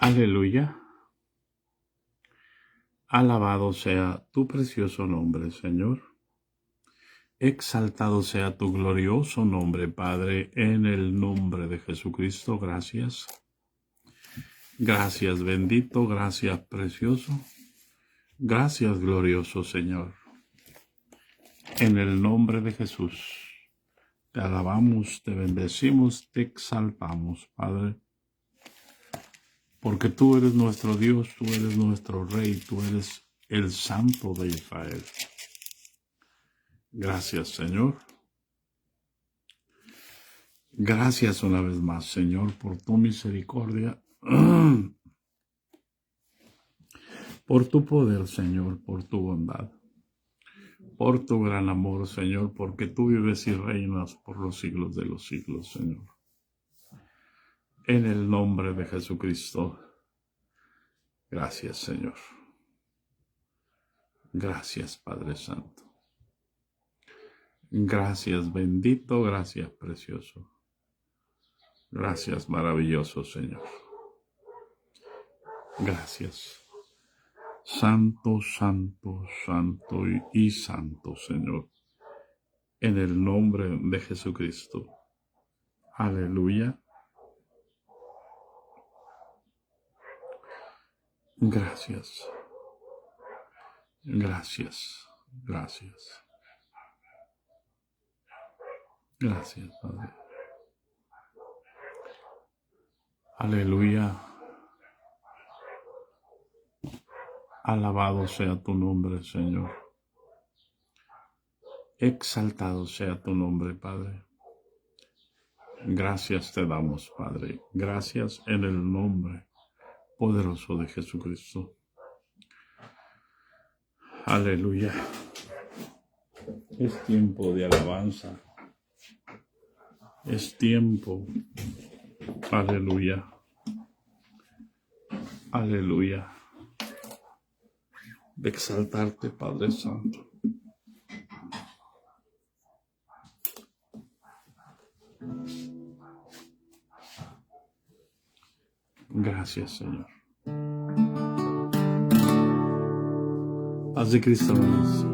Aleluya. Alabado sea tu precioso nombre, Señor. Exaltado sea tu glorioso nombre, Padre, en el nombre de Jesucristo. Gracias. Gracias, bendito. Gracias, precioso. Gracias, glorioso Señor. En el nombre de Jesús. Te alabamos, te bendecimos, te exaltamos, Padre. Porque tú eres nuestro Dios, tú eres nuestro Rey, tú eres el Santo de Israel. Gracias, Señor. Gracias una vez más, Señor, por tu misericordia, por tu poder, Señor, por tu bondad, por tu gran amor, Señor, porque tú vives y reinas por los siglos de los siglos, Señor. En el nombre de Jesucristo. Gracias, Señor. Gracias, Padre Santo. Gracias, bendito. Gracias, precioso. Gracias, maravilloso, Señor. Gracias. Santo, santo, santo y santo, Señor. En el nombre de Jesucristo. Aleluya. Gracias. Gracias. Gracias. Gracias, Padre. Aleluya. Alabado sea tu nombre, Señor. Exaltado sea tu nombre, Padre. Gracias te damos, Padre. Gracias en el nombre poderoso de Jesucristo. Aleluya. Es tiempo de alabanza. Es tiempo. Aleluya. Aleluya. De exaltarte, Padre Santo. Gracias, Señor. Paz de Cristo, hermanos.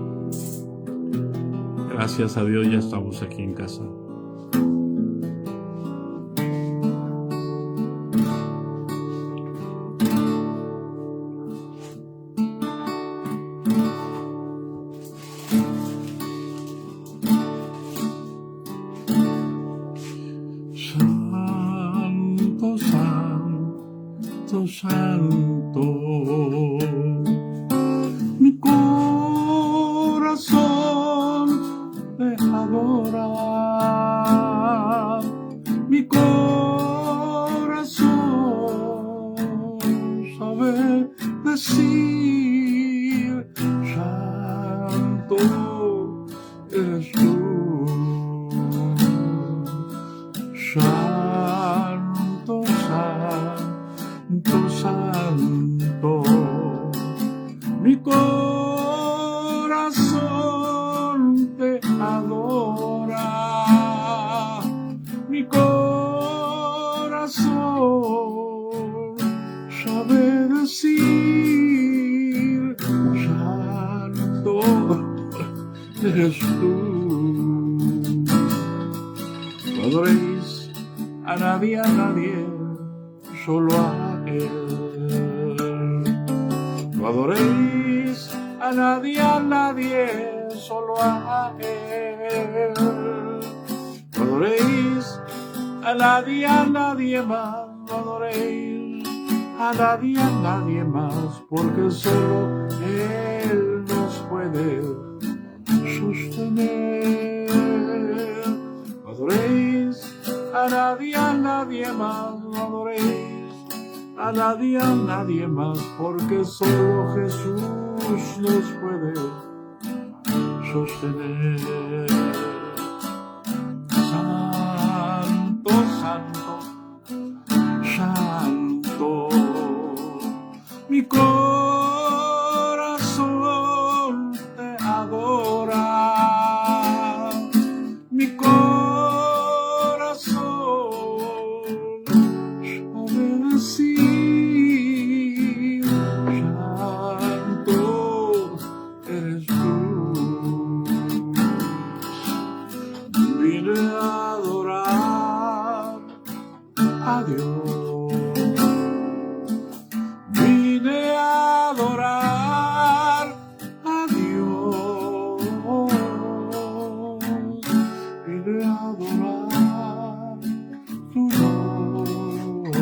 Gracias a Dios ya estamos aquí en casa. Santo, santo, santo. Mi corazón te adora, mi corazón sabe decir, santo eres tú, santo, santo, santo. Mi corazón te adora, mi corazón sabe decir, santo eres tú. No adoréis a nadie, solo a Él. No adoréis a nadie, solo a Él. No adoréis a nadie más, no adoréis a nadie más, porque solo Él nos puede sostener. No adoréis a nadie más, no adoréis a nadie más, porque solo Jesús nos puede sostener. Santo, santo, santo, mi corazón te adora, mi corazón sabe decir, Dios. Vine a adorar a Dios. Vine a adorar su nombre.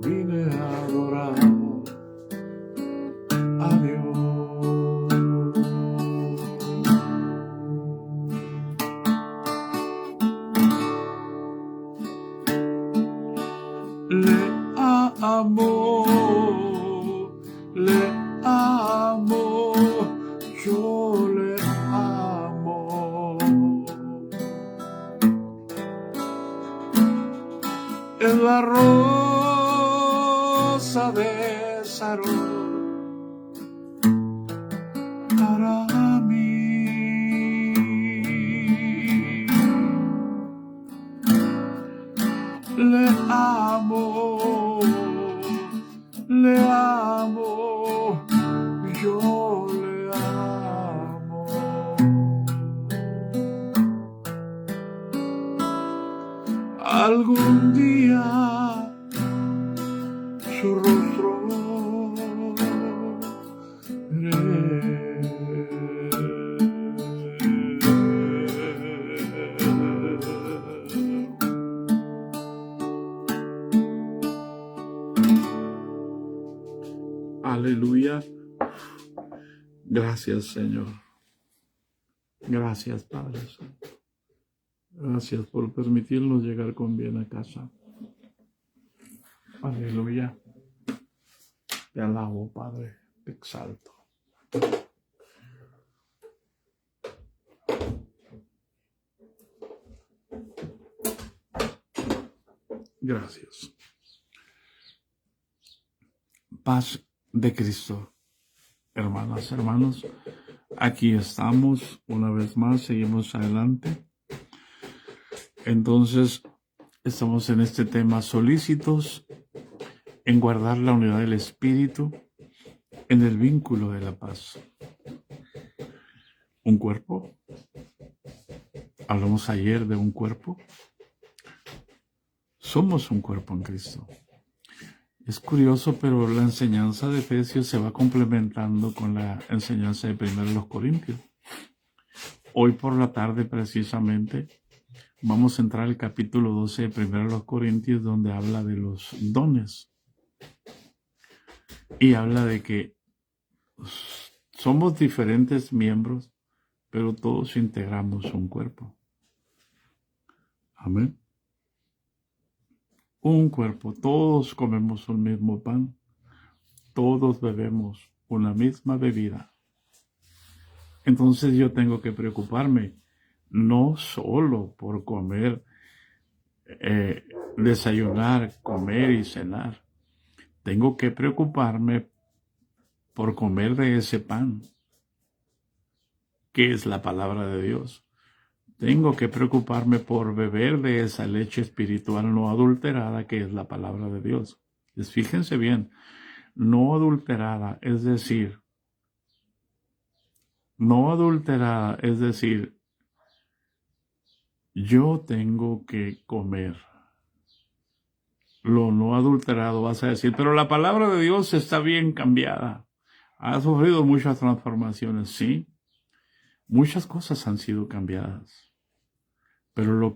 Vine a adorar a Dios. Le amo, yo le amo. Es la rosa de Sarón para mí. Le amo, yo le amo. Algún día su rostro veré. Aleluya. Gracias, Señor. Gracias, Padre Santo. Gracias por permitirnos llegar con bien a casa. Aleluya. Te alabo, Padre. Te exalto. Gracias. Paz de Cristo. Hermanas, hermanos, aquí estamos una vez más, seguimos adelante. Entonces, estamos en este tema solícitos en guardar la unidad del Espíritu en el vínculo de la paz. Un cuerpo. Hablamos ayer de un cuerpo. Somos un cuerpo en Cristo. Es curioso, pero la enseñanza de Efesios se va complementando con la enseñanza de 1 Corintios. Hoy por la tarde, precisamente, vamos a entrar al capítulo 12 de 1 Corintios, donde habla de los dones. Y habla de que somos diferentes miembros, pero todos integramos un cuerpo. Amén. Un cuerpo, todos comemos un mismo pan, todos bebemos una misma bebida. Entonces yo tengo que preocuparme no solo por comer, desayunar, comer y cenar. Tengo que preocuparme por comer de ese pan, que es la palabra de Dios. Tengo que preocuparme por beber de esa leche espiritual no adulterada, que es la palabra de Dios. Pues fíjense bien, no adulterada, es decir, yo tengo que comer lo no adulterado, vas a decir, pero la palabra de Dios está bien cambiada. Ha sufrido muchas transformaciones, sí. Muchas cosas han sido cambiadas. Pero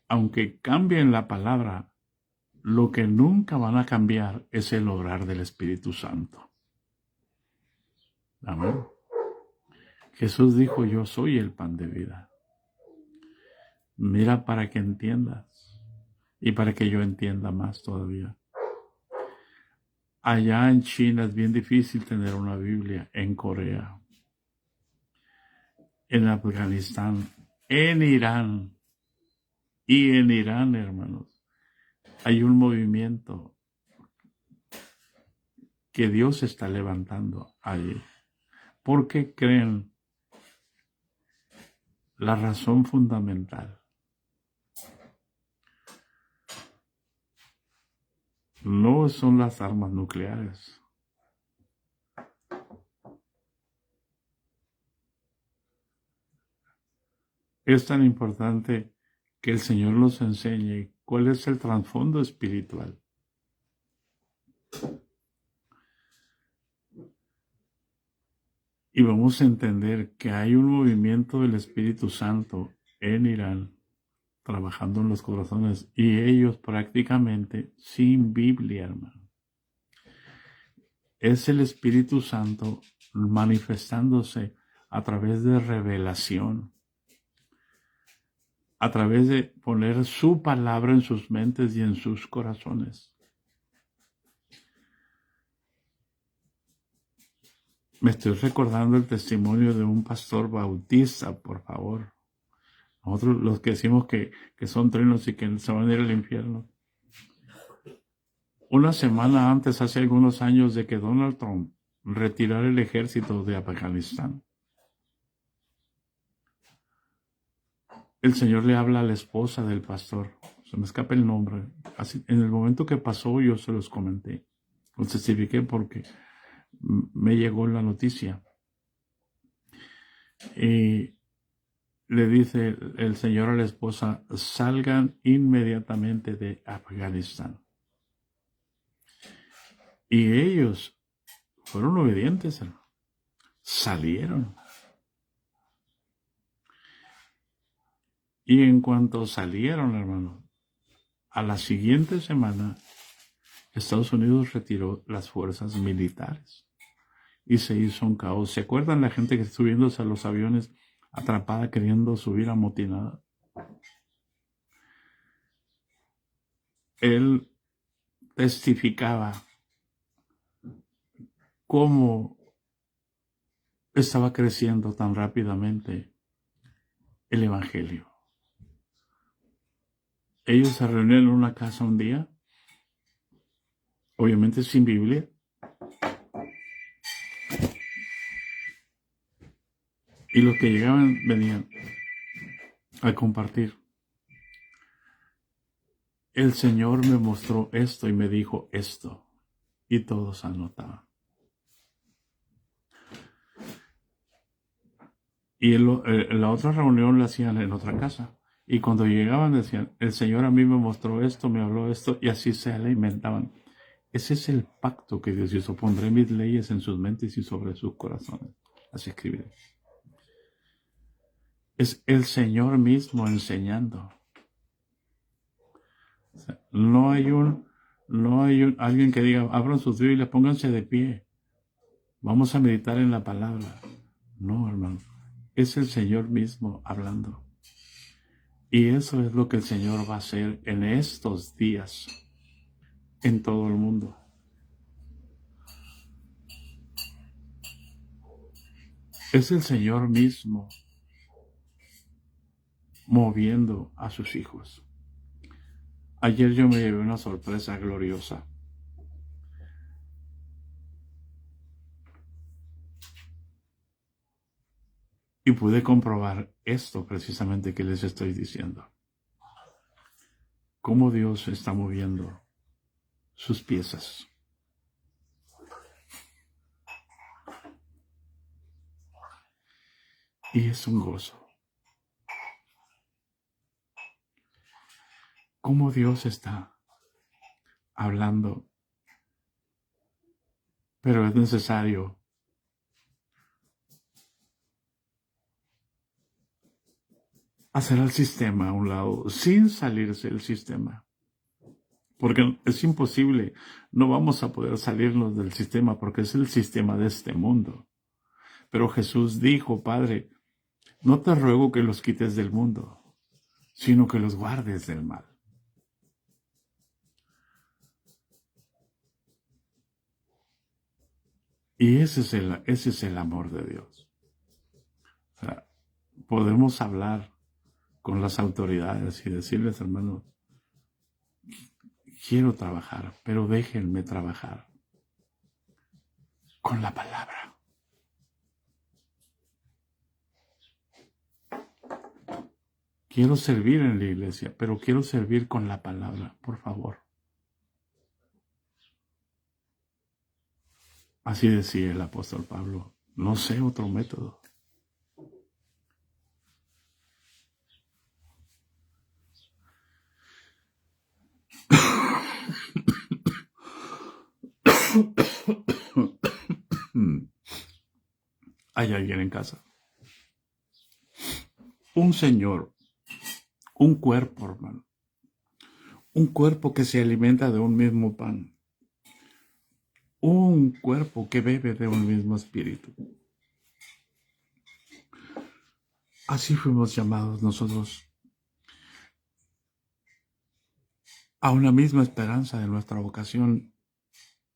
aunque cambien la palabra, lo que nunca van a cambiar es el obrar del Espíritu Santo. Amén. Jesús dijo, yo soy el pan de vida. Mira, para que entiendas y para que yo entienda más todavía. Allá en China es bien difícil tener una Biblia, en Corea, en Afganistán, en Irán. Y en Irán, hermanos, hay un movimiento que Dios está levantando allí. ¿Por qué creen? La razón fundamental. No son las armas nucleares. Es tan importante que el Señor nos enseñe cuál es el trasfondo espiritual. Y vamos a entender que hay un movimiento del Espíritu Santo en Irán trabajando en los corazones y ellos prácticamente sin Biblia, hermano. Es el Espíritu Santo manifestándose a través de revelación, a través de poner su palabra en sus mentes y en sus corazones. Me estoy recordando el testimonio de un pastor bautista, por favor. Nosotros los que decimos que son trinos y que se van a ir al infierno. Una semana antes, hace algunos años, de que Donald Trump retirara el ejército de Afganistán, el Señor le habla a la esposa del pastor. Se me escapa el nombre. Así, en el momento que pasó, yo se los comenté. Los testifiqué porque me llegó la noticia. Y le dice el Señor a la esposa, salgan inmediatamente de Afganistán. Y ellos fueron obedientes, hermano. Salieron. Y en cuanto salieron, hermano, a la siguiente semana, Estados Unidos retiró las fuerzas militares. Y se hizo un caos. ¿Se acuerdan la gente que subiéndose a los aviones atrapada queriendo subir amotinada? Él testificaba cómo estaba creciendo tan rápidamente el evangelio. Ellos se reunieron en una casa un día, obviamente sin Biblia, y los que llegaban venían a compartir. El Señor me mostró esto y me dijo esto, y todos anotaban. Y la otra reunión la hacían en otra casa. Y cuando llegaban decían, el Señor a mí me mostró esto, me habló esto, y así se alimentaban. Ese es el pacto que Dios hizo. Pondré mis leyes en sus mentes y sobre sus corazones. Así escribiré. Es el Señor mismo enseñando. O sea, no hay alguien que diga, abran sus Biblias, pónganse de pie. Vamos a meditar en la palabra. No, hermano. Es el Señor mismo hablando. Y eso es lo que el Señor va a hacer en estos días, en todo el mundo. Es el Señor mismo moviendo a sus hijos. Ayer yo me llevé una sorpresa gloriosa. Y pude comprobar esto precisamente que les estoy diciendo. Cómo Dios está moviendo sus piezas. Y es un gozo. Cómo Dios está hablando. Pero es necesario hacer al sistema a un lado, sin salirse del sistema. Porque es imposible, no vamos a poder salirnos del sistema porque es el sistema de este mundo. Pero Jesús dijo, Padre, no te ruego que los quites del mundo, sino que los guardes del mal. Y ese es el amor de Dios. O sea, podemos hablar con las autoridades y decirles, hermanos, quiero trabajar, pero déjenme trabajar con la palabra. Quiero servir en la iglesia, pero quiero servir con la palabra, por favor. Así decía el apóstol Pablo, no sé otro método. Hay alguien en casa. Un Señor, un cuerpo, hermano. Un cuerpo que se alimenta de un mismo pan. Un cuerpo que bebe de un mismo espíritu. Así fuimos llamados nosotros a una misma esperanza de nuestra vocación.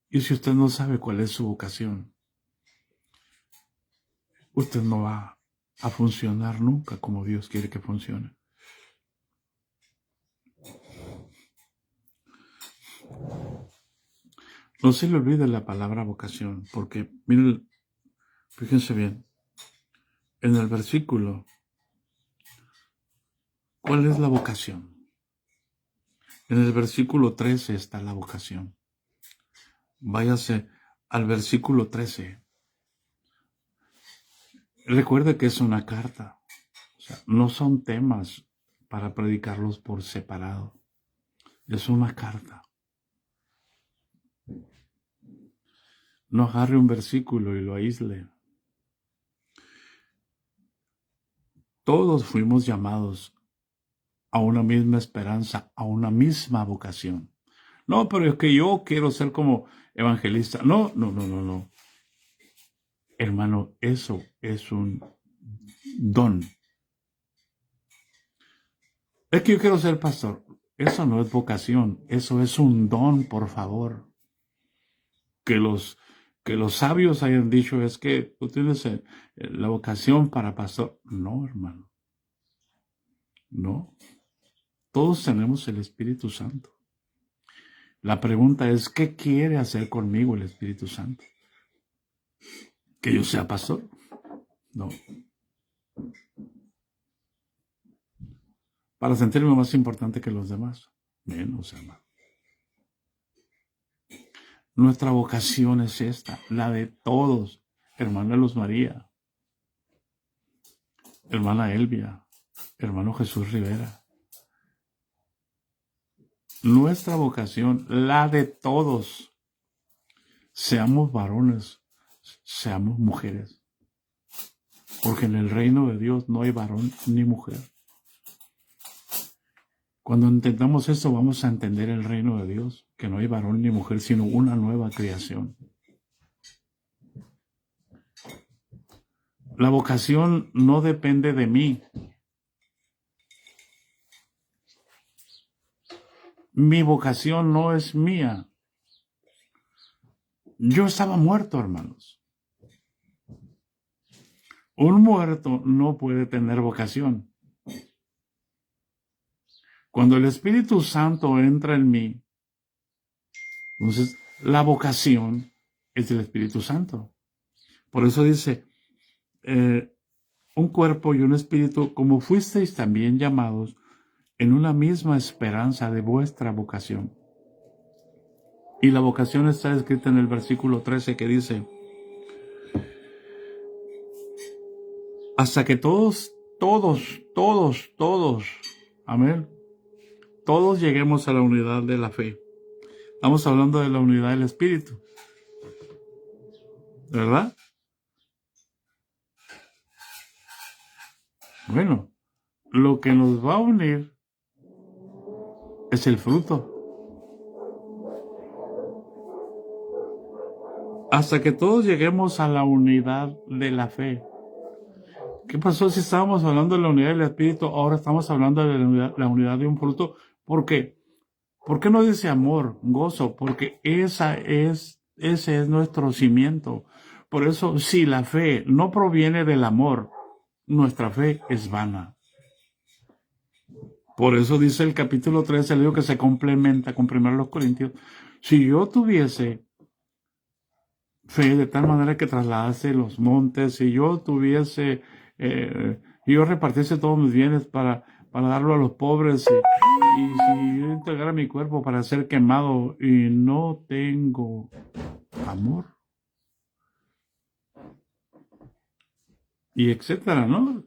Y si usted no sabe cuál es su vocación, usted no va a funcionar nunca como Dios quiere que funcione. No se le olvide la palabra vocación, porque, miren, fíjense bien, en el versículo, ¿cuál es la vocación? En el versículo 13 está la vocación. Váyase al versículo 13. Recuerde que es una carta. O sea, no son temas para predicarlos por separado. Es una carta. No agarre un versículo y lo aísle. Todos fuimos llamados a una misma esperanza, a una misma vocación. No, pero es que yo quiero ser como evangelista. No. Hermano, eso es un don. Es que yo quiero ser pastor. Eso no es vocación, eso es un don, por favor. Que los sabios hayan dicho es que tú tienes la vocación para pastor. No, hermano. No. Todos tenemos el Espíritu Santo. La pregunta es, ¿qué quiere hacer conmigo el Espíritu Santo? ¿Que yo sea pastor? No. Para sentirme más importante que los demás. Menos, hermano. Nuestra vocación es esta, la de todos. Hermana Luz María, hermana Elvia, hermano Jesús Rivera. Nuestra vocación, la de todos. Seamos varones, seamos mujeres. Porque en el reino de Dios no hay varón ni mujer. Cuando entendamos esto, vamos a entender el reino de Dios, que no hay varón ni mujer, sino una nueva creación. La vocación no depende de mí. Mi vocación no es mía. Yo estaba muerto, hermanos. Un muerto no puede tener vocación. Cuando el Espíritu Santo entra en mí, entonces la vocación es del Espíritu Santo. Por eso dice, un cuerpo y un espíritu, como fuisteis también llamados en una misma esperanza de vuestra vocación. Y la vocación está escrita en el versículo 13 que dice, hasta que todos, amén, todos lleguemos a la unidad de la fe. Estamos hablando de la unidad del Espíritu, ¿verdad? Bueno, lo que nos va a unir es el fruto. Hasta que todos lleguemos a la unidad de la fe. ¿Qué pasó si estábamos hablando de la unidad del Espíritu? Ahora estamos hablando de la unidad de un fruto. ¿Por qué? ¿Por qué no dice amor, gozo? Porque ese es nuestro cimiento. Por eso, si la fe no proviene del amor, nuestra fe es vana. Por eso dice el capítulo 13, el libro que se complementa con 1 Corintios. Si yo tuviese fe de tal manera que trasladase los montes, si yo tuviese, yo repartiese todos mis bienes para darlo a los pobres, y si yo entregara mi cuerpo para ser quemado y no tengo amor, y etcétera, ¿no?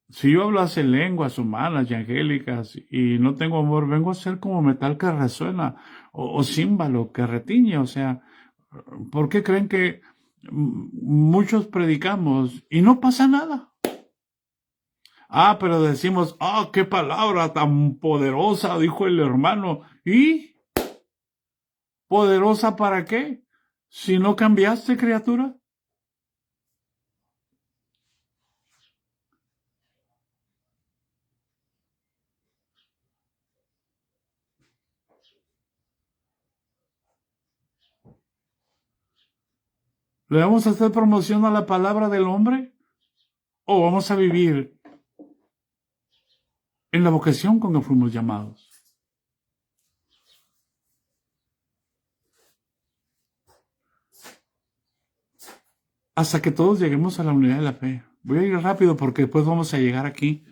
Si yo hablase lenguas humanas y angélicas y no tengo amor, vengo a ser como metal que resuena o címbalo que retiñe, o sea, ¿Por qué creen que muchos predicamos y no pasa nada? Ah, pero decimos, ah, qué palabra tan poderosa, dijo el hermano. ¿Y poderosa para qué? Si no cambiaste, criatura. ¿Le vamos a hacer promoción a la palabra del hombre? ¿O vamos a vivir en la vocación con que fuimos llamados? Hasta que todos lleguemos a la unidad de la fe. Voy a ir rápido porque después vamos a llegar aquí.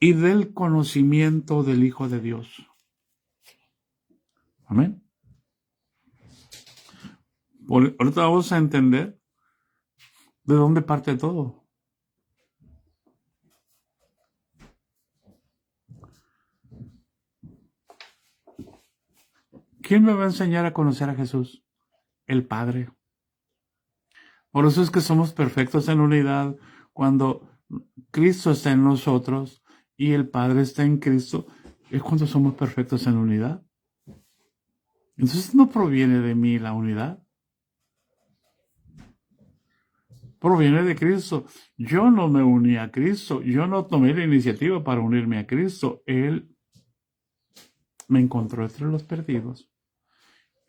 Y del conocimiento del Hijo de Dios. Amén. Ahorita vamos a entender de dónde parte todo. ¿Quién me va a enseñar a conocer a Jesús? El Padre. Por eso es que somos perfectos en unidad cuando Cristo está en nosotros y el Padre está en Cristo. Es cuando somos perfectos en unidad. Entonces no proviene de mí la unidad. Proviene de Cristo. Yo no me uní a Cristo. Yo no tomé la iniciativa para unirme a Cristo. Él me encontró entre los perdidos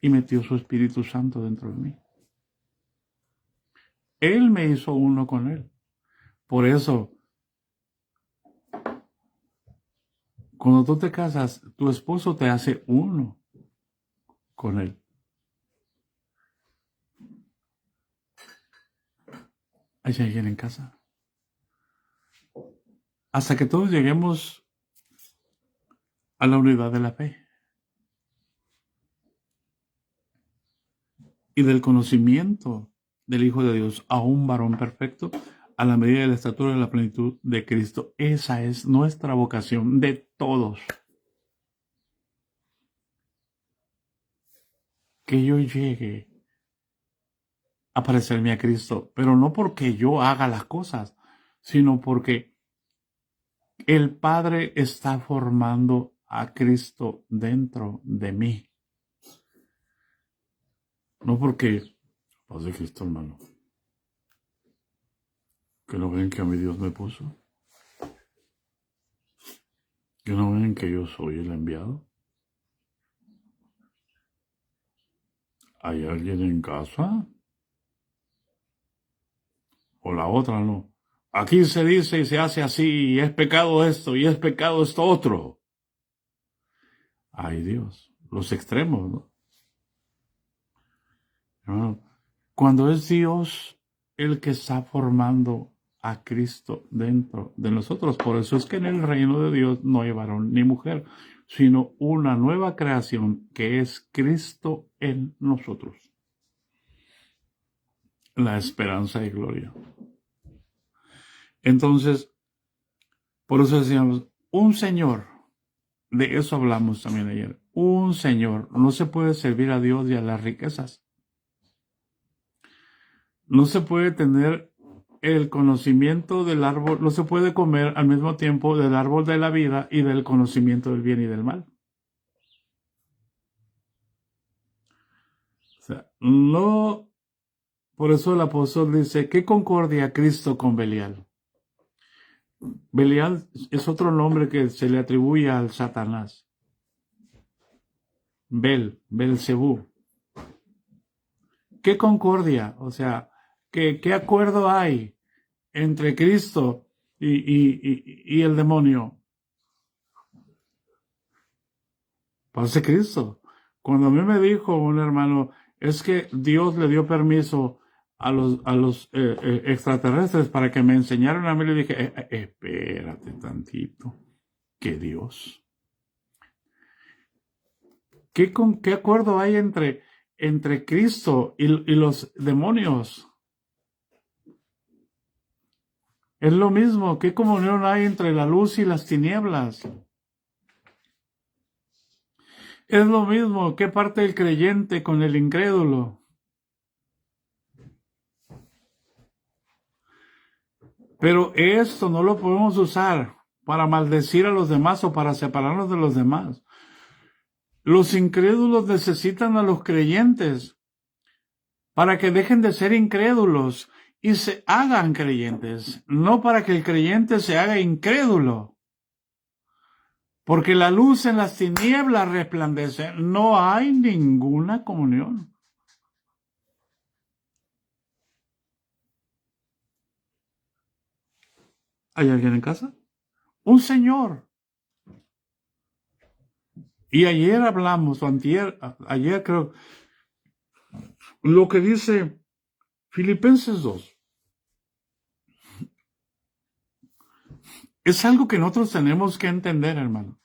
y metió su Espíritu Santo dentro de mí. Él me hizo uno con Él. Por eso, cuando tú te casas, tu esposo te hace uno con Él. ¿Hay alguien en casa? Hasta que todos lleguemos a la unidad de la fe y del conocimiento del Hijo de Dios a un varón perfecto, a la medida de la estatura de la plenitud de Cristo. Esa es nuestra vocación de todos. Que yo llegue a parecerme a Cristo, pero no porque yo haga las cosas, sino porque el Padre está formando a Cristo dentro de mí. No porque, paz de Cristo, hermano, que no ven que a mi Dios me puso, que no ven que yo soy el enviado. ¿Hay alguien en casa? O la otra no. Aquí se dice y se hace así, y es pecado esto, y es pecado esto otro. Ay Dios, los extremos, ¿no? Hermano, cuando es Dios el que está formando a Cristo dentro de nosotros. Por eso es que en el reino de Dios no hay varón ni mujer, sino una nueva creación que es Cristo en nosotros. La esperanza y gloria. Entonces, por eso decíamos, un Señor, de eso hablamos también ayer, un Señor, no se puede servir a Dios y a las riquezas. No se puede tener el conocimiento del árbol, no se puede comer al mismo tiempo del árbol de la vida y del conocimiento del bien y del mal. O sea, no, por eso el apóstol dice, ¿qué concordia Cristo con Belial? Belial es otro nombre que se le atribuye al Satanás. Belcebú. ¿Qué concordia? O sea, ¿qué acuerdo hay entre Cristo y el demonio? Paz de Cristo. Cuando a mí me dijo un hermano, es que Dios le dio permiso a los extraterrestres para que me enseñaran a mí, le dije, espérate tantito, que Dios. ¿Qué acuerdo hay entre Cristo y los demonios? Es lo mismo, ¿qué comunión hay entre la luz y las tinieblas? Es lo mismo. ¿Qué parte del creyente con el incrédulo? Pero esto no lo podemos usar para maldecir a los demás o para separarnos de los demás. Los incrédulos necesitan a los creyentes para que dejen de ser incrédulos y se hagan creyentes, no para que el creyente se haga incrédulo. Porque la luz en las tinieblas resplandece, no hay ninguna comunión. ¿Hay alguien en casa? Un señor. Y ayer hablamos, o ayer creo, lo que dice Filipenses 2. Es algo que nosotros tenemos que entender, hermano.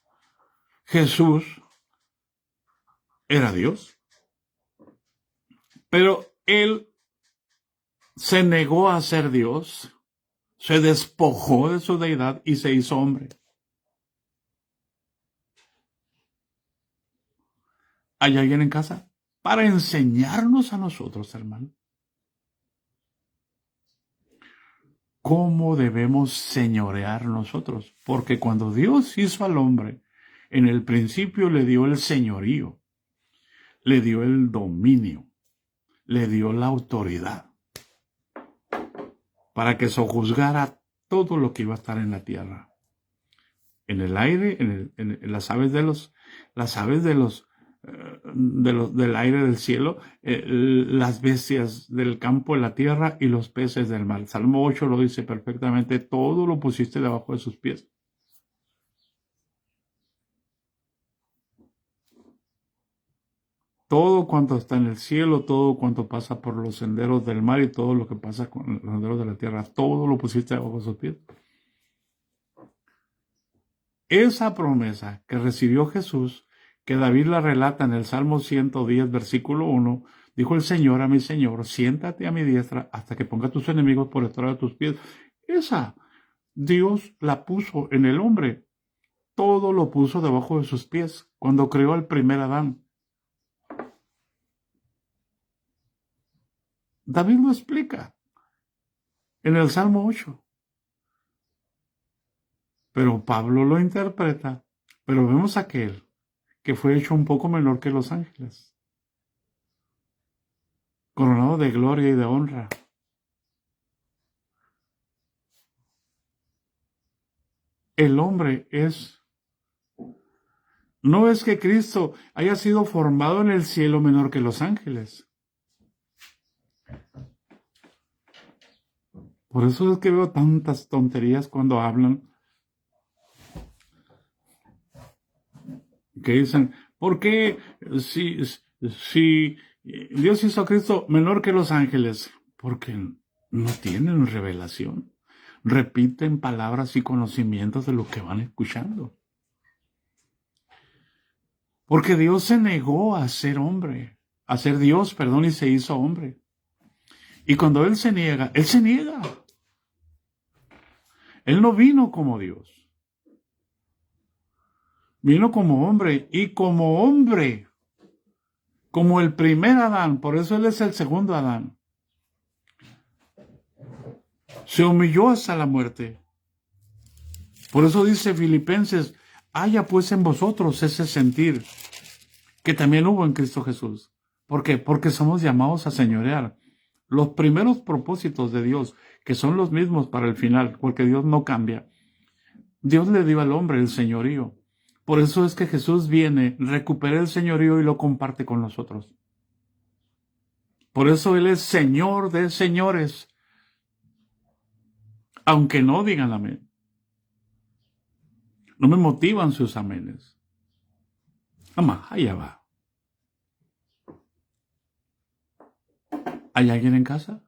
Jesús era Dios, pero Él se negó a ser Dios, se despojó de su deidad y se hizo hombre. ¿Hay alguien en casa? Para enseñarnos a nosotros, hermano, cómo debemos señorear nosotros. Porque cuando Dios hizo al hombre, en el principio le dio el señorío, le dio el dominio, le dio la autoridad para que sojuzgara todo lo que iba a estar en la tierra, en el aire, en las aves del aire del cielo, las bestias del campo de la tierra y los peces del mar. Salmo 8 lo dice perfectamente, todo lo pusiste debajo de sus pies. Todo cuanto está en el cielo, todo cuanto pasa por los senderos del mar y todo lo que pasa con los senderos de la tierra, todo lo pusiste debajo de sus pies. Esa promesa que recibió Jesús, que David la relata en el Salmo 110, versículo 1, dijo el Señor a mi Señor, siéntate a mi diestra hasta que ponga a tus enemigos por estrado de tus pies. Esa Dios la puso en el hombre. Todo lo puso debajo de sus pies cuando creó al primer Adán. David lo explica en el Salmo 8. Pero Pablo lo interpreta. Pero vemos aquel que fue hecho un poco menor que los ángeles, coronado de gloria y de honra. El hombre no es que Cristo haya sido formado en el cielo menor que los ángeles. Por eso es que veo tantas tonterías cuando hablan, que dicen, ¿por qué si Dios hizo a Cristo menor que los ángeles? Porque no tienen revelación. Repiten palabras y conocimientos de lo que van escuchando. Porque Dios se negó a ser hombre, a ser Dios, y se hizo hombre. Y cuando Él se niega, Él se niega. Él no vino como Dios. Vino como hombre y como hombre, como el primer Adán, por eso Él es el segundo Adán. Se humilló hasta la muerte. Por eso dice Filipenses, haya pues en vosotros ese sentir que también hubo en Cristo Jesús. ¿Por qué? Porque somos llamados a señorear. Los primeros propósitos de Dios, que son los mismos para el final, porque Dios no cambia. Dios le dio al hombre el señorío. Por eso es que Jesús viene, recupera el señorío y lo comparte con nosotros. Por eso Él es Señor de señores. Aunque no digan amén. No me motivan sus amenes. Mamá, allá va. ¿Hay alguien en casa?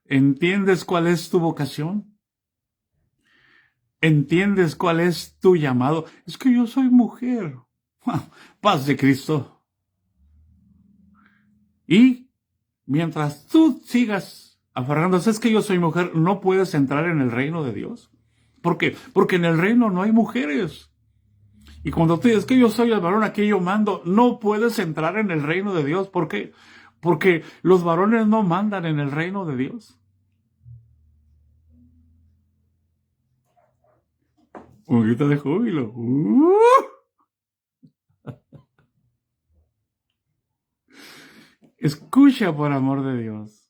¿Entiendes cuál es tu vocación? ¿Entiendes cuál es tu llamado? Es que yo soy mujer. Paz de Cristo. Y mientras tú sigas aferrándose, es que yo soy mujer, no puedes entrar en el reino de Dios. ¿Por qué? Porque en el reino no hay mujeres. Y cuando tú dices que yo soy el varón, aquí yo mando, no puedes entrar en el reino de Dios. ¿Por qué? Porque los varones no mandan en el reino de Dios. Un grito de júbilo. Escucha por amor de Dios.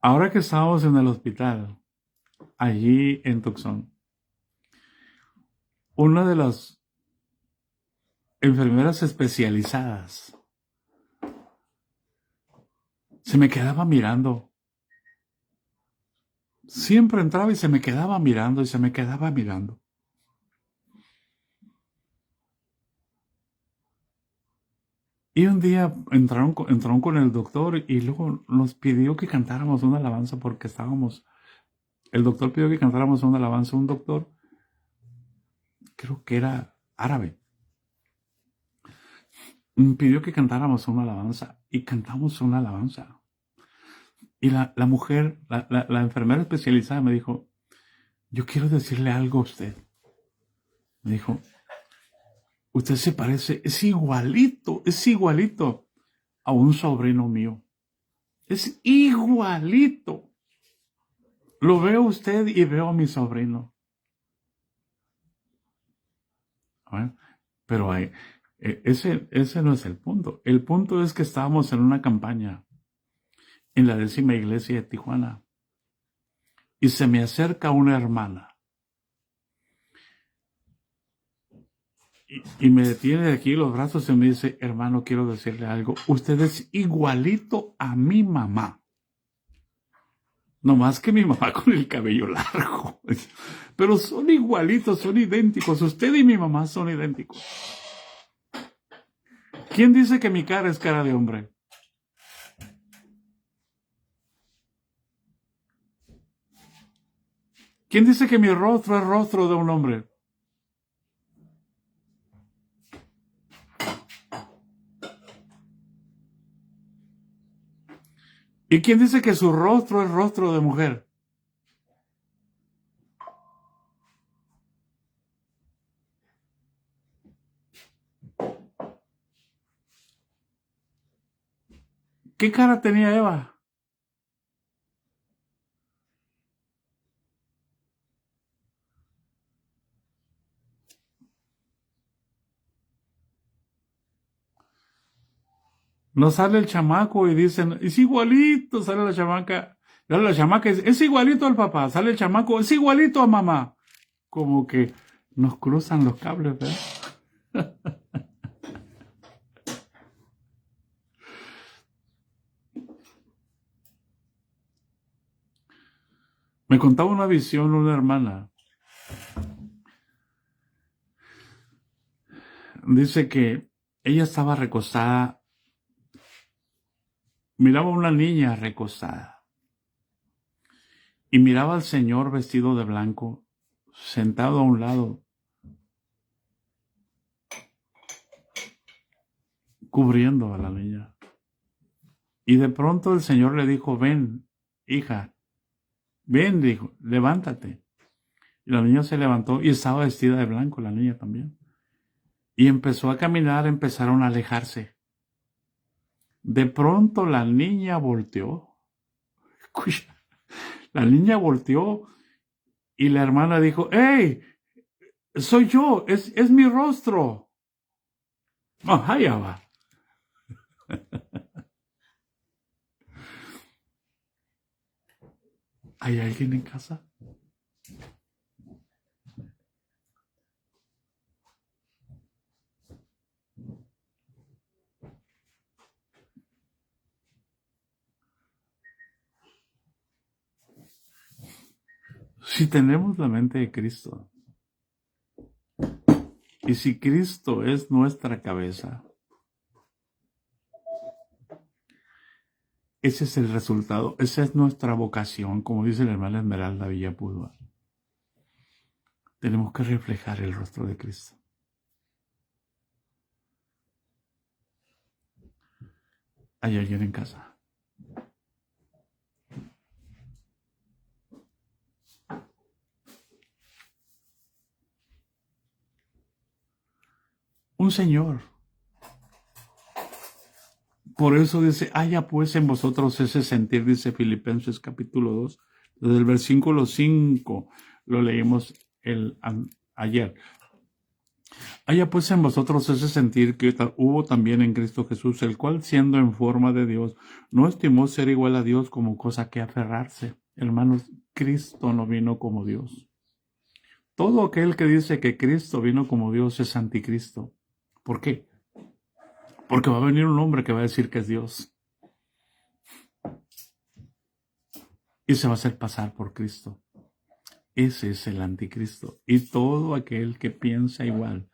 Ahora que estábamos en el hospital, allí en Tucson, una de las enfermeras especializadas se me quedaba mirando. Siempre entraba y se me quedaba mirando y se me quedaba mirando. Y un día entraron con el doctor y luego nos pidió que cantáramos una alabanza porque el doctor pidió que cantáramos una alabanza, un doctor, creo que era árabe, pidió que cantáramos una alabanza y cantamos una alabanza. Y la mujer, la enfermera especializada me dijo, yo quiero decirle algo a usted. Me dijo, usted se parece, es igualito a un sobrino mío. Es igualito. Lo veo a usted y veo a mi sobrino. Bueno, pero ese no es el punto. El punto es que estábamos en una campaña en la 10ª iglesia de Tijuana y se me acerca una hermana y me detiene de aquí los brazos y me dice, hermano, quiero decirle algo. Usted es igualito a mi mamá. No más que mi mamá con el cabello largo. Pero son igualitos, son idénticos. Usted y mi mamá son idénticos. ¿Quién dice que mi cara es cara de hombre? ¿Quién dice que mi rostro es rostro de un hombre? ¿Y quién dice que su rostro es rostro de mujer? ¿Qué cara tenía Eva? No sale el chamaco y dicen, es igualito, sale la chamaca y dice, es igualito al papá, sale el chamaco, es igualito a mamá. Como que nos cruzan los cables, ¿verdad? Me contaba una visión una hermana. Dice que ella estaba recostada, miraba a una niña recostada y miraba al señor vestido de blanco, sentado a un lado, cubriendo a la niña. Y de pronto el señor le dijo, ven, hija, ven, dijo, levántate. Y la niña se levantó y estaba vestida de blanco, la niña también. Y empezó a caminar, empezaron a alejarse. De pronto la niña volteó. Escucha, la niña volteó y la hermana dijo, ¡hey! Soy yo, es mi rostro. Oh, allá va. ¿Hay alguien en casa? Si tenemos la mente de Cristo, y si Cristo es nuestra cabeza, ese es el resultado, esa es nuestra vocación, como dice la hermana Esmeralda Villapudua. Tenemos que reflejar el rostro de Cristo. ¿Hay alguien en casa? un Señor. Por eso dice, haya pues en vosotros ese sentir, dice Filipenses capítulo 2, desde el versículo 5, lo leímos ayer. Haya pues en vosotros ese sentir que hubo también en Cristo Jesús, el cual siendo en forma de Dios, no estimó ser igual a Dios como cosa que aferrarse. Hermanos, Cristo no vino como Dios. Todo aquel que dice que Cristo vino como Dios es anticristo. ¿Por qué? Porque va a venir un hombre que va a decir que es Dios. Y se va a hacer pasar por Cristo. Ese es el anticristo. Y todo aquel que piensa igual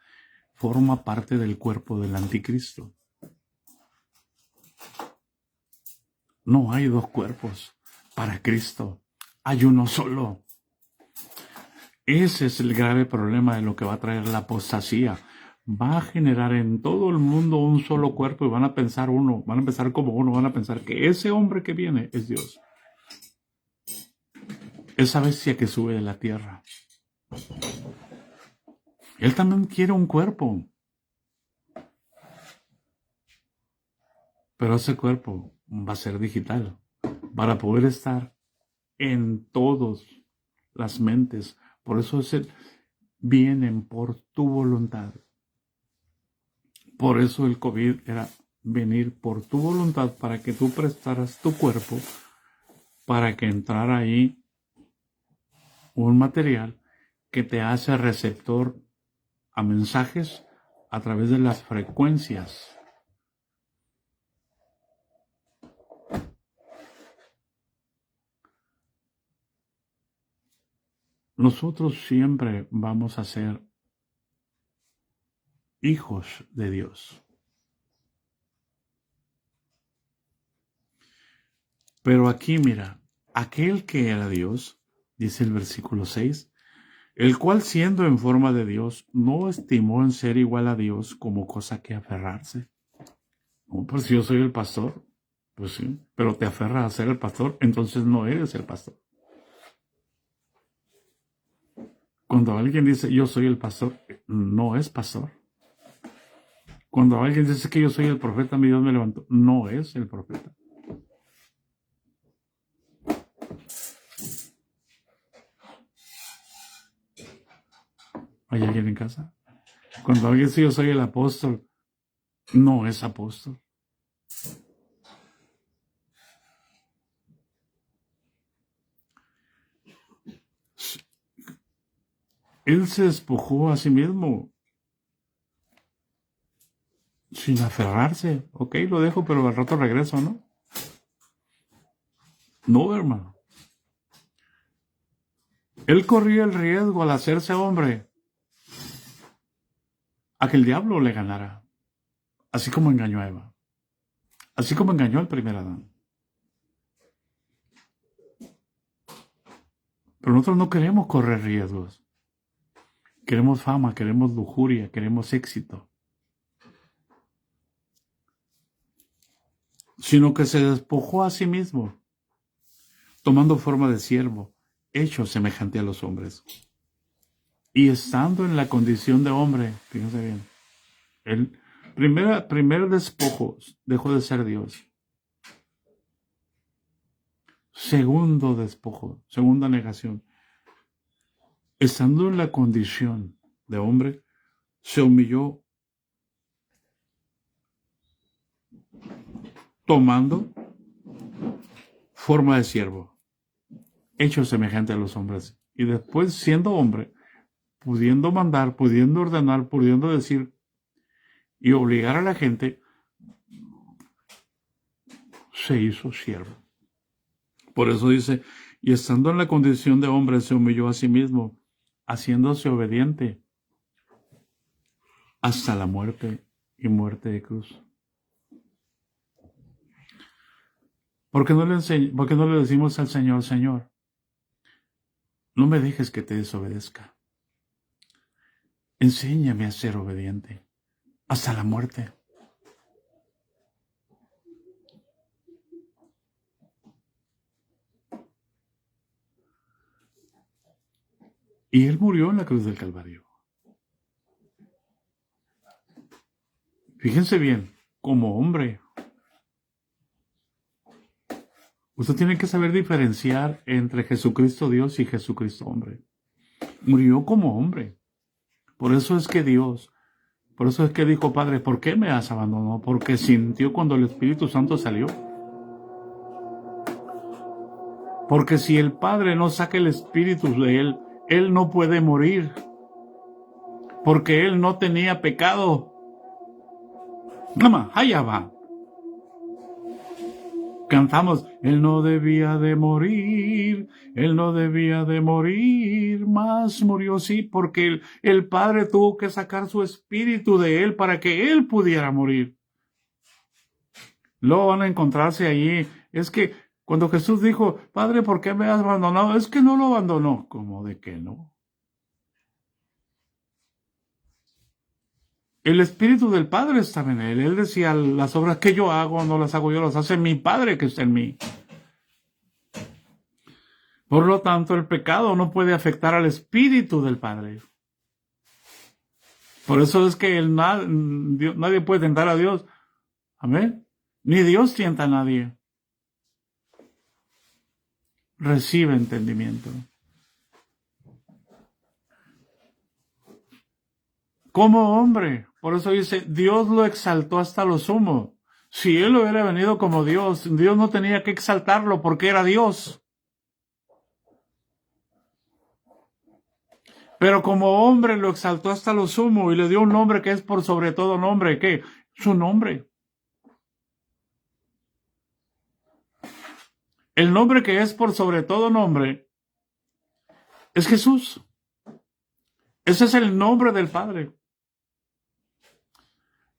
forma parte del cuerpo del anticristo. No hay dos cuerpos para Cristo. Hay uno solo. Ese es el grave problema de lo que va a traer la apostasía. Va a generar en todo el mundo un solo cuerpo y van a pensar como uno, van a pensar que ese hombre que viene es Dios. Esa bestia que sube de la tierra. Él también quiere un cuerpo. Pero ese cuerpo va a ser digital para poder estar en todas las mentes. Por eso vienen por tu voluntad. Por eso el COVID era venir por tu voluntad para que tú prestaras tu cuerpo para que entrara ahí un material que te hace receptor a mensajes a través de las frecuencias. Nosotros siempre vamos a ser hijos de Dios. Pero aquí mira, aquel que era Dios, dice el versículo 6, el cual siendo en forma de Dios, no estimó en ser igual a Dios como cosa que aferrarse. No, pues si yo soy el pastor, pues sí, pero te aferras a ser el pastor, entonces no eres el pastor. Cuando alguien dice yo soy el pastor, no es pastor. Cuando alguien dice que yo soy el profeta, mi Dios me levantó, no es el profeta. ¿Hay alguien en casa? Cuando alguien dice yo soy el apóstol, no es apóstol. Él se despojó a sí mismo sin aferrarse. Ok, lo dejo, pero al rato regreso, ¿no? No, hermano. Él corría el riesgo al hacerse hombre a que el diablo le ganara. Así como engañó a Eva. Así como engañó al primer Adán. Pero nosotros no queremos correr riesgos. Queremos fama, queremos lujuria, queremos éxito. Sino que se despojó a sí mismo, tomando forma de siervo, hecho semejante a los hombres. Y estando en la condición de hombre, fíjense bien, el primer despojo dejó de ser Dios. Segundo despojo, segunda negación. Estando en la condición de hombre, se humilló tomando forma de siervo, hecho semejante a los hombres. Y después, siendo hombre, pudiendo mandar, pudiendo ordenar, pudiendo decir y obligar a la gente, se hizo siervo. Por eso dice, y estando en la condición de hombre, se humilló a sí mismo, haciéndose obediente hasta la muerte y muerte de cruz. ¿Por qué no le decimos al Señor, Señor, no me dejes que te desobedezca? Enséñame a ser obediente hasta la muerte. Y Él murió en la cruz del Calvario. Fíjense bien, como hombre. Usted tiene que saber diferenciar entre Jesucristo Dios y Jesucristo hombre. Murió como hombre. Por eso es que dijo, Padre, ¿por qué me has abandonado? Porque sintió cuando el Espíritu Santo salió. Porque si el Padre no saca el Espíritu de él, él no puede morir. Porque él no tenía pecado. Nada, allá va. Cantamos, él no debía de morir, mas murió sí, porque el Padre tuvo que sacar su espíritu de él para que él pudiera morir. Luego van a encontrarse allí. Es que cuando Jesús dijo, Padre, ¿por qué me has abandonado? Es que no lo abandonó. ¿Cómo de que no? El Espíritu del Padre estaba en él. Él decía, las obras que yo hago, no las hago yo, las hace mi Padre que está en mí. Por lo tanto, el pecado no puede afectar al Espíritu del Padre. Por eso es que nadie puede tentar a Dios. Amén. Ni Dios tienta a nadie. Recibe entendimiento. Como hombre. Por eso dice, Dios lo exaltó hasta lo sumo. Si él hubiera venido como Dios, Dios no tenía que exaltarlo porque era Dios. Pero como hombre lo exaltó hasta lo sumo y le dio un nombre que es por sobre todo nombre. ¿Qué? Su nombre. El nombre que es por sobre todo nombre es Jesús. Ese es el nombre del Padre.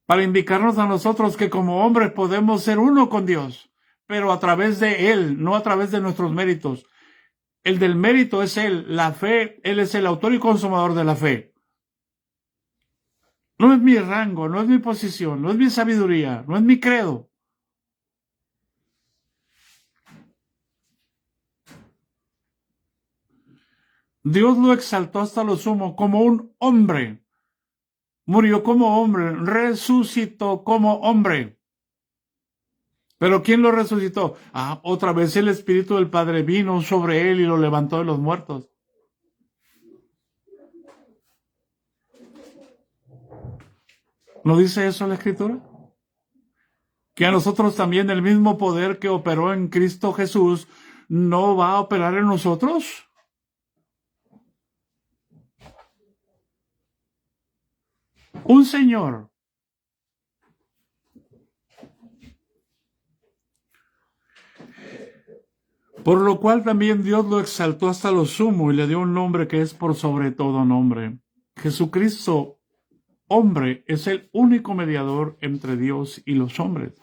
Para indicarnos a nosotros que como hombres podemos ser uno con Dios, pero a través de Él, no a través de nuestros méritos. El del mérito es Él, la fe, Él es el autor y consumador de la fe. No es mi rango, no es mi posición, no es mi sabiduría, no es mi credo. Dios lo exaltó hasta lo sumo como un hombre. Murió como hombre, resucitó como hombre. ¿Pero quién lo resucitó? Otra vez el Espíritu del Padre vino sobre él y lo levantó de los muertos. ¿No dice eso la Escritura? Que a nosotros también el mismo poder que operó en Cristo Jesús no va a operar en nosotros. Un Señor por lo cual también Dios lo exaltó hasta lo sumo y le dio un nombre que es por sobre todo nombre. Jesucristo, hombre, es el único mediador entre Dios y los hombres.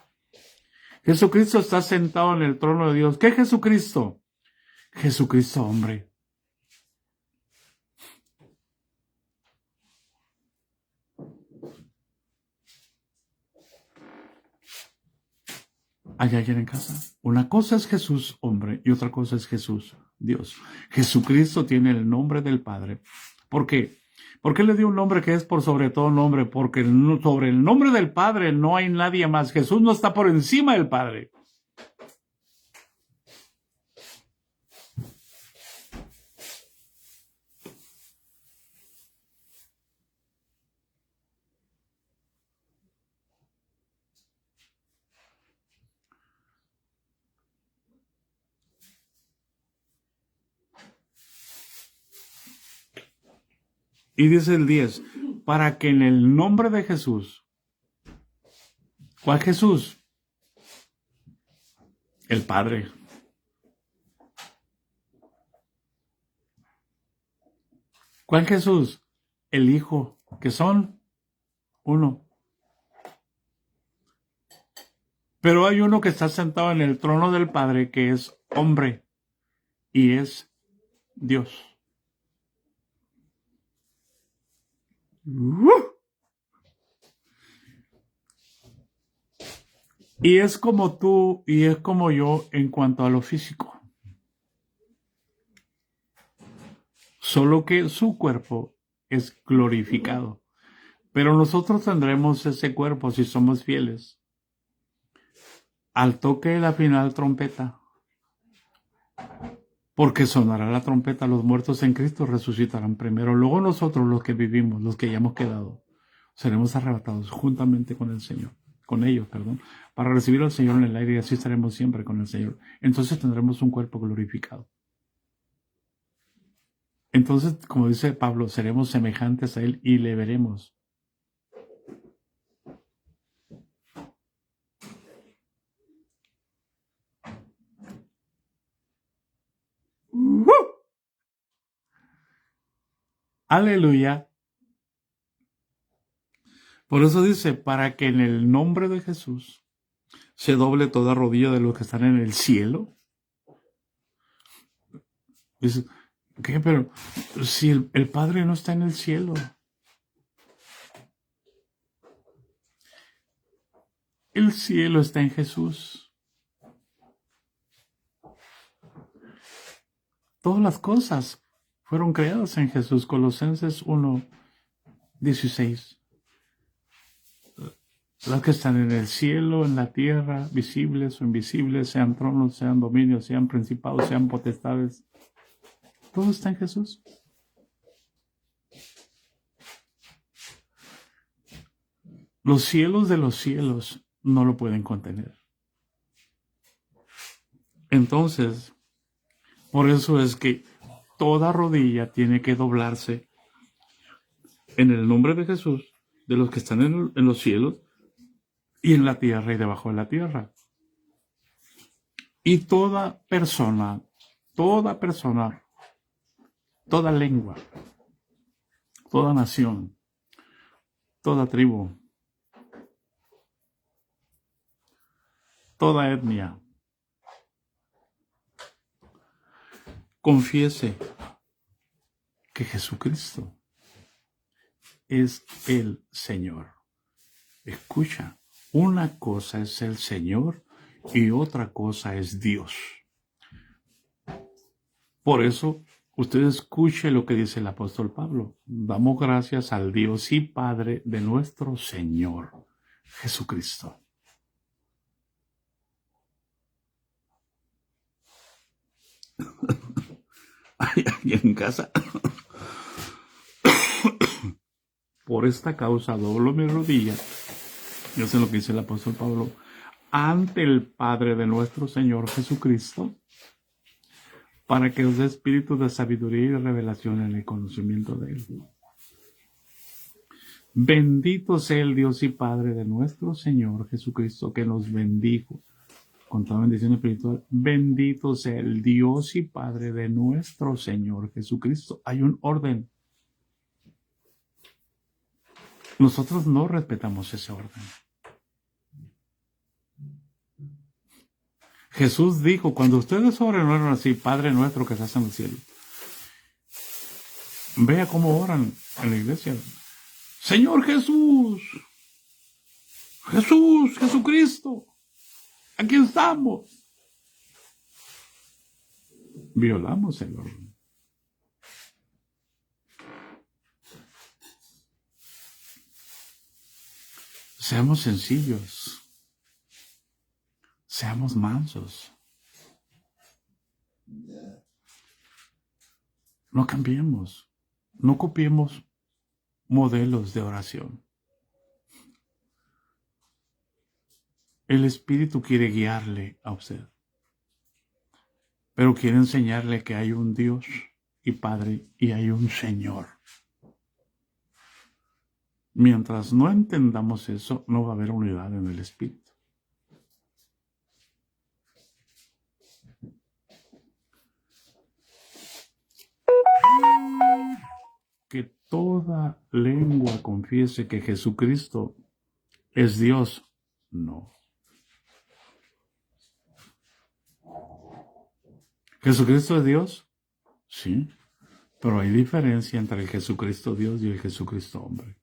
Jesucristo está sentado en el trono de Dios. ¿Qué es Jesucristo? Jesucristo, hombre. ¿Hay alguien en casa? Una cosa es Jesús, hombre, y otra cosa es Jesús, Dios. Jesucristo tiene el nombre del Padre. ¿Por qué? ¿Por qué le dio un nombre que es por sobre todo nombre? Porque sobre el nombre del Padre no hay nadie más. Jesús no está por encima del Padre. Y dice el 10, para que en el nombre de Jesús, ¿cuál Jesús? El Padre. ¿Cuál Jesús? El Hijo, que son uno. Pero hay uno que está sentado en el trono del Padre que es hombre y es Dios. Y es como tú y es como yo en cuanto a lo físico. Solo que su cuerpo es glorificado. Pero nosotros tendremos ese cuerpo si somos fieles. Al toque de la final trompeta, porque sonará la trompeta, los muertos en Cristo resucitarán primero. Luego nosotros, los que vivimos, los que hayamos quedado, seremos arrebatados juntamente con el Señor, con ellos, perdón, para recibir al Señor en el aire, y así estaremos siempre con el Señor. Entonces tendremos un cuerpo glorificado. Entonces, como dice Pablo, seremos semejantes a Él y le veremos. Aleluya. Por eso dice, para que en el nombre de Jesús se doble toda rodilla de los que están en el cielo. Dice, ¿qué? Pero si el Padre no está en el cielo. El cielo está en Jesús. Todas las cosas fueron creadas en Jesús. Colosenses 1:16. Las que están en el cielo, en la tierra, visibles o invisibles, sean tronos, sean dominios, sean principados, sean potestades. Todo está en Jesús. Los cielos de los cielos no lo pueden contener. Entonces, por eso es que toda rodilla tiene que doblarse en el nombre de Jesús, de los que están en los cielos y en la tierra y debajo de la tierra. Y toda persona, toda lengua, toda nación, toda tribu, toda etnia, confiese que Jesucristo es el Señor. Escucha, una cosa es el Señor y otra cosa es Dios. Por eso, usted escuche lo que dice el apóstol Pablo. Damos gracias al Dios y Padre de nuestro Señor Jesucristo. Aquí en casa. Por esta causa doblo mi rodilla. Yo sé lo que dice el apóstol Pablo. Ante el Padre de nuestro Señor Jesucristo, para que os dé espíritu de sabiduría y de revelación en el conocimiento de Él. Bendito sea el Dios y Padre de nuestro Señor Jesucristo, que nos bendijo con toda bendición espiritual. Bendito sea el Dios y Padre de nuestro Señor Jesucristo. Hay un orden. Nosotros no respetamos ese orden. Jesús dijo, cuando ustedes oren, no oran así, Padre nuestro que estás en el cielo. Vea cómo oran en la iglesia. Señor Jesús, Jesucristo, aquí estamos. Violamos el orden. Seamos sencillos. Seamos mansos. No cambiemos. No copiemos modelos de oración. El Espíritu quiere guiarle a usted, pero quiere enseñarle que hay un Dios y Padre y hay un Señor. Mientras no entendamos eso, no va a haber unidad en el Espíritu. Que toda lengua confiese que Jesucristo es Dios. No. ¿Jesucristo es Dios? Sí. Pero hay diferencia entre el Jesucristo Dios y el Jesucristo hombre.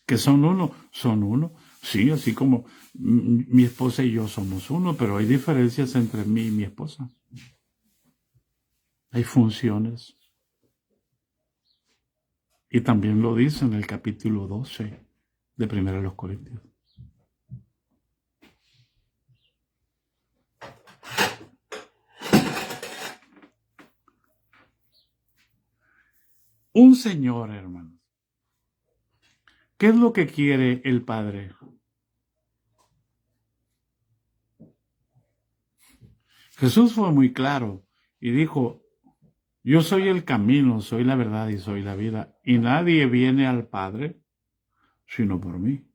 ¿Que son uno? Son uno. Sí, así como mi esposa y yo somos uno, pero hay diferencias entre mí y mi esposa. Hay funciones. Y también lo dice en el capítulo 12 de 1 Corintios. Un Señor, hermanos. ¿Qué es lo que quiere el Padre? Jesús fue muy claro y dijo, yo soy el camino, soy la verdad y soy la vida, y nadie viene al Padre sino por mí.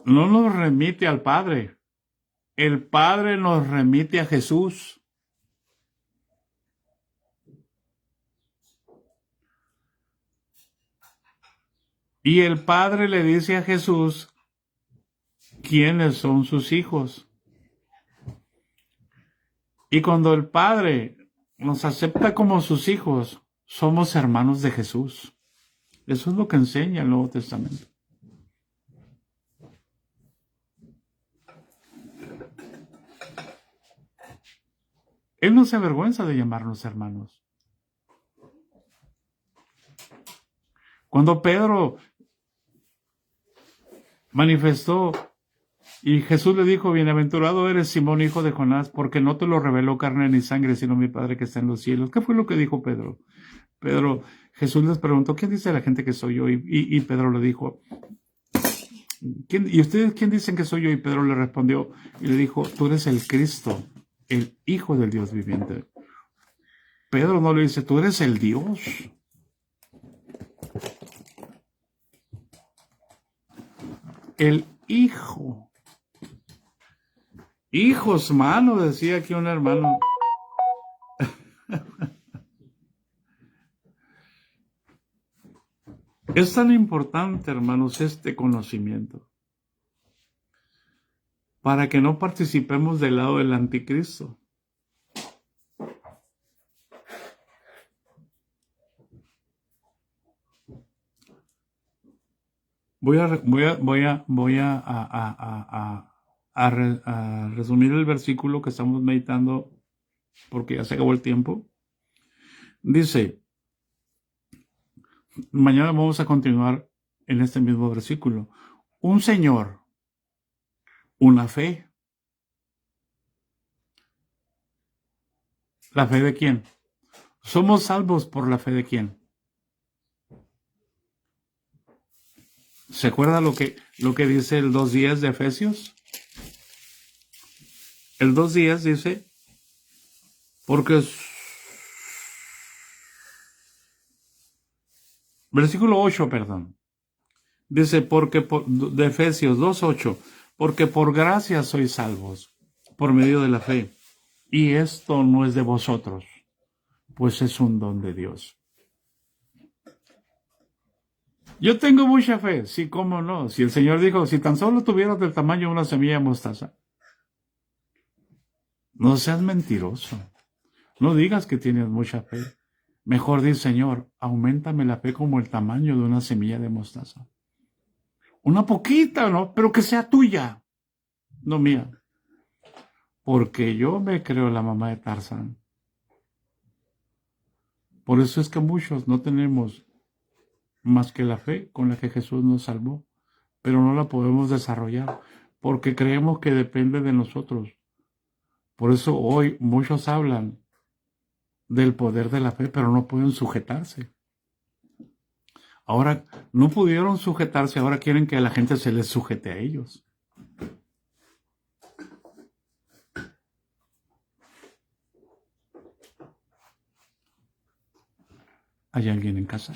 No nos remite al Padre, el Padre nos remite a Jesús. Y el Padre le dice a Jesús quiénes son sus hijos. Y cuando el Padre nos acepta como sus hijos, somos hermanos de Jesús. Eso es lo que enseña el Nuevo Testamento. Él no se avergüenza de llamarnos hermanos. Cuando Pedro manifestó y Jesús le dijo, bienaventurado eres Simón, hijo de Jonás, porque no te lo reveló carne ni sangre, sino mi Padre que está en los cielos. ¿Qué fue lo que dijo Pedro? Jesús les preguntó, ¿quién dice la gente que soy yo? Y Pedro le dijo, ¿y ustedes quién dicen que soy yo? Y Pedro le respondió y le dijo, tú eres el Cristo, el Hijo del Dios viviente. Pedro no le dice, tú eres el Dios. El Hijo. Hijos, mano, decía aquí un hermano. Es tan importante, hermanos, este conocimiento, para que no participemos del lado del anticristo. Voy a resumir el versículo que estamos meditando porque ya se acabó el tiempo. Dice, mañana vamos a continuar en este mismo versículo. Un Señor, una fe. ¿La fe de quién? ¿Somos salvos por la fe de quién? ¿Se acuerda lo que dice el 2:10 de Efesios? El 2:10 dice, porque... Versículo 8, perdón. Dice, de Efesios 2:8, porque por gracia sois salvos, por medio de la fe. Y esto no es de vosotros, pues es un don de Dios. Yo tengo mucha fe, sí, cómo no. Si el Señor dijo, si tan solo tuvieras del tamaño de una semilla de mostaza. No seas mentiroso. No digas que tienes mucha fe. Mejor di, Señor, auméntame la fe como el tamaño de una semilla de mostaza. Una poquita, ¿no? Pero que sea tuya, no mía. Porque yo me creo la mamá de Tarzán. Por eso es que muchos no tenemos más que la fe con la que Jesús nos salvó, pero no la podemos desarrollar porque creemos que depende de nosotros. Por eso hoy muchos hablan del poder de la fe, pero no pueden sujetarse. Ahora, no pudieron sujetarse, ahora quieren que la gente se les sujete a ellos. ¿Hay alguien en casa?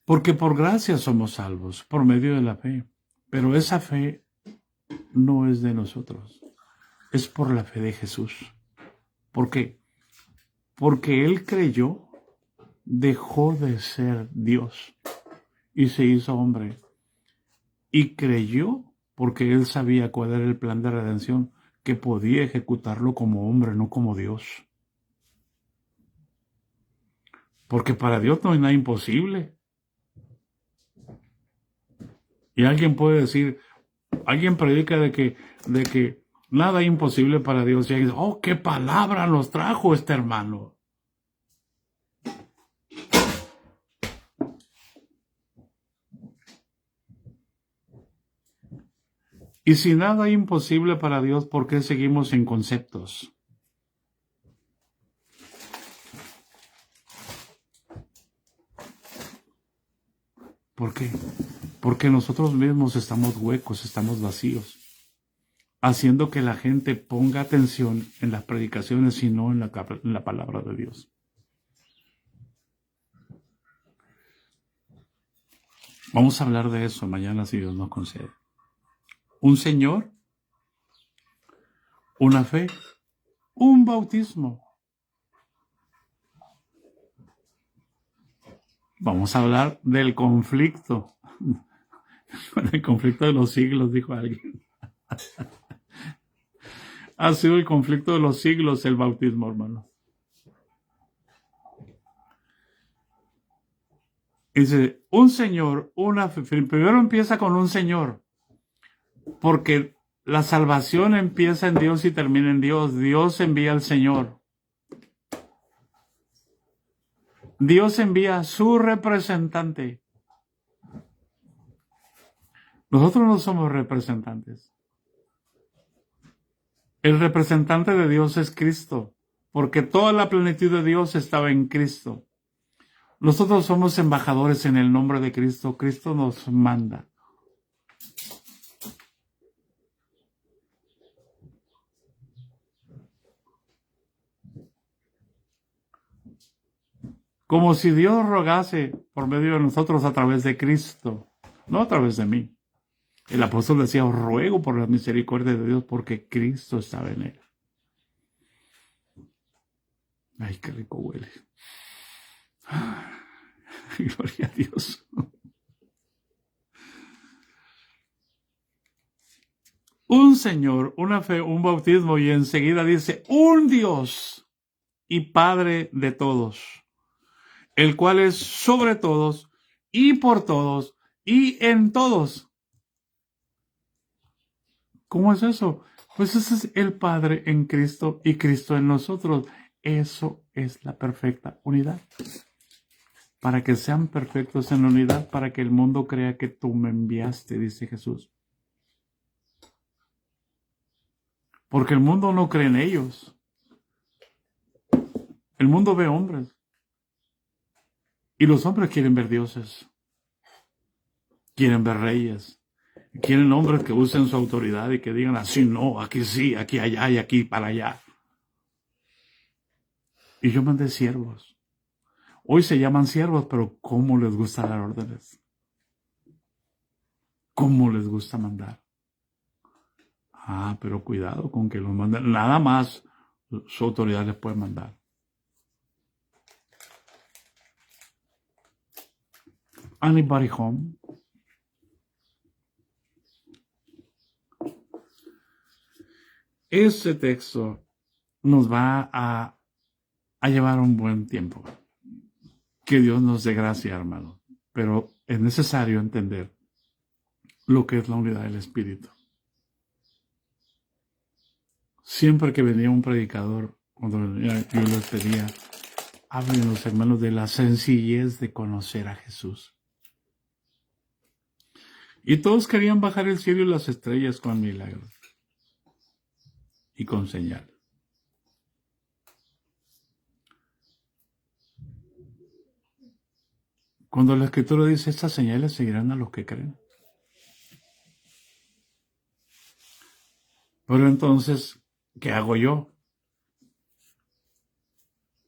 Porque por gracia somos salvos, por medio de la fe. Pero esa fe no es de nosotros, es por la fe de Jesús. ¿Por qué? Porque Él creyó, dejó de ser Dios y se hizo hombre. Y creyó porque Él sabía cuál era el plan de redención, que podía ejecutarlo como hombre, no como Dios. Porque para Dios no hay nada imposible. Y alguien puede decir, alguien predica de que nada es imposible para Dios. Y alguien dice, oh, qué palabra nos trajo este hermano. Y si nada es imposible para Dios, ¿por qué seguimos en conceptos? ¿Por qué? Porque nosotros mismos estamos huecos, estamos vacíos, haciendo que la gente ponga atención en las predicaciones y no en la palabra de Dios. Vamos a hablar de eso mañana si Dios nos concede. Un Señor, una fe, un bautismo. Vamos a hablar del conflicto. El conflicto de los siglos, dijo alguien. Ha sido el conflicto de los siglos el bautismo, hermano. Dice, un Señor, una fe. Primero empieza con un Señor, porque la salvación empieza en Dios y termina en Dios. Dios envía al Señor. Dios envía a su representante. Nosotros no somos representantes. El representante de Dios es Cristo, porque toda la plenitud de Dios estaba en Cristo. Nosotros somos embajadores en el nombre de Cristo. Cristo nos manda. Como si Dios rogase por medio de nosotros a través de Cristo, no a través de mí. El apóstol decía, os ruego por la misericordia de Dios porque Cristo estaba en él. Ay, qué rico huele. Gloria a Dios. Un Señor, una fe, un bautismo y enseguida dice, un Dios y Padre de todos, el cual es sobre todos y por todos y en todos. ¿Cómo es eso? Pues ese es el Padre en Cristo y Cristo en nosotros. Eso es la perfecta unidad. Para que sean perfectos en la unidad, para que el mundo crea que tú me enviaste, dice Jesús. Porque el mundo no cree en ellos. El mundo ve hombres. Y los hombres quieren ver dioses. Quieren ver reyes. Quieren hombres que usen su autoridad y que digan así, no, aquí sí, aquí allá y aquí para allá. Y yo mandé siervos. Hoy se llaman siervos, pero ¿cómo les gusta dar órdenes? ¿Cómo les gusta mandar? Ah, pero cuidado con que los manden. Nada más su autoridad les puede mandar. Anybody home? Este texto nos va a llevar un buen tiempo. Que Dios nos dé gracia, hermano. Pero es necesario entender lo que es la unidad del Espíritu. Siempre que venía un predicador, cuando venía, yo les pedía, hablen los hermanos de la sencillez de conocer a Jesús. Y todos querían bajar el cielo y las estrellas con milagros y con señal. Cuando la Escritura dice, estas señales seguirán a los que creen. Pero entonces, ¿qué hago yo?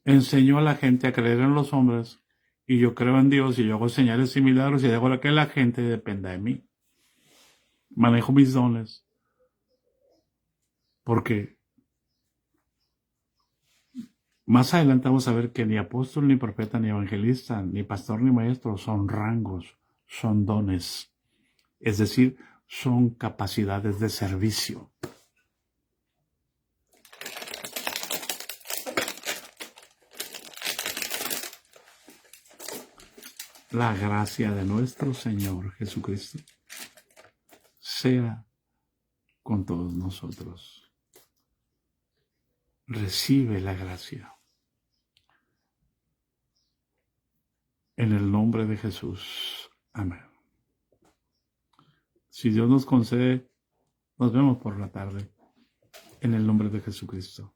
Enseño a la gente a creer en los hombres y yo creo en Dios y yo hago señales y milagros y dejo que la gente dependa de mí. Manejo mis dones. Porque más adelante vamos a ver que ni apóstol, ni profeta, ni evangelista, ni pastor, ni maestro son rangos, son dones. Es decir, son capacidades de servicio. La gracia de nuestro Señor Jesucristo sea con todos nosotros. Recibe la gracia. En el nombre de Jesús. Amén. Si Dios nos concede, nos vemos por la tarde. En el nombre de Jesucristo.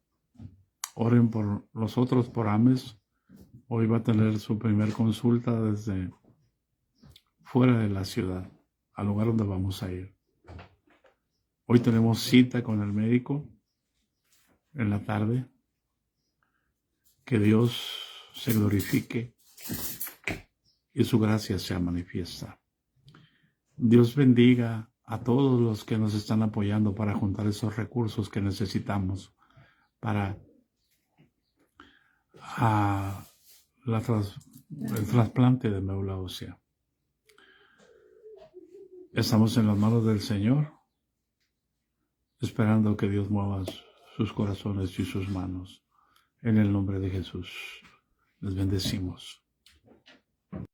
Oren por nosotros, por Ames. Hoy va a tener su primer consulta desde fuera de la ciudad, al lugar donde vamos a ir. Hoy tenemos cita con el médico en la tarde. Que Dios se glorifique y su gracia sea manifiesta. Dios bendiga a todos los que nos están apoyando para juntar esos recursos que necesitamos para el trasplante de médula ósea. Estamos en las manos del Señor, esperando que Dios mueva sus corazones y sus manos. En el nombre de Jesús, les bendecimos.